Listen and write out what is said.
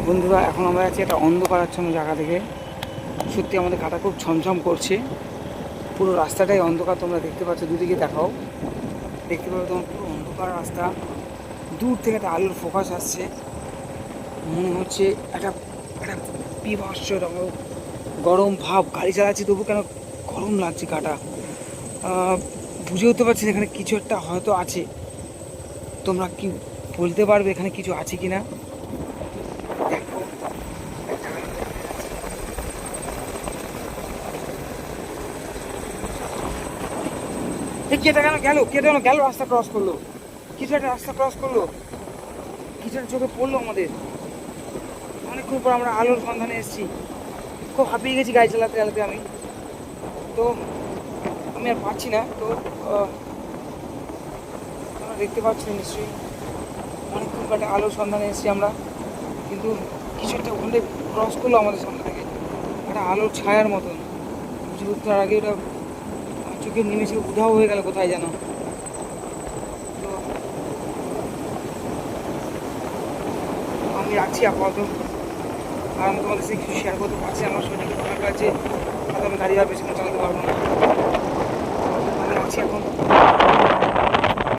বন্ধুরা, এখন আমরা আছি একটা অন্ধকারাচ্ছন্ন জায়গা থেকে। সত্যি আমাদের কাটা খুব ছমছম করছে। পুরো রাস্তাটাই অন্ধকার, তোমরা দেখতে পাচ্ছ। দুদিকে দেখাও, দেখতে পাবে তোমার পুরো অন্ধকার রাস্তা। দূর থেকে একটা আলোর ফোকাস আসছে, মনে হচ্ছে একটা একটা বিভৎস গরম ভাব। গাড়ি চালাচ্ছি তবু কেন গরম লাগছে কাটা। বুঝে উঠতে পারছি এখানে কিছু একটা হয়তো আছে। তোমরা কি বলতে পারবে এখানে কিছু আছে কি না? কেটে গেল গেল কেটে গেল গেল রাস্তা ক্রস করলো। কিছু একটা রাস্তা ক্রস করলো, কিছু একটা চোখে পড়লো আমাদের। অনেকক্ষণ পর আমরা আলোর সন্ধানে এসেছি। খুব হাঁপিয়ে গেছি গাড়ি চালাতে চালাতে আমি। তো আমি আর পারছি না। তো তোমরা দেখতে পাচ্ছ নিশ্চয়ই, অনেকক্ষণ পর একটা আলোর সন্ধানে এসেছি আমরা। কিন্তু কিছু একটা ওখানে ক্রস করলো আমাদের সামনে থেকে, একটা আলোর ছায়ার মতন। বুঝে উঠতে আগে ওটা চোখে নেমেছে, উধাও হয়ে গেল কোথায় যেন। তো আমি রাখছি আপাতত। আর আমি তোমাদের সাথে কিছু শেয়ার করতে পারছি, আমার শরীরটা খারাপ আছে, হয়তো আমি গাড়ি আর বেশিক্ষণ চালাতে পারবো না। আমি রাখছি এখন।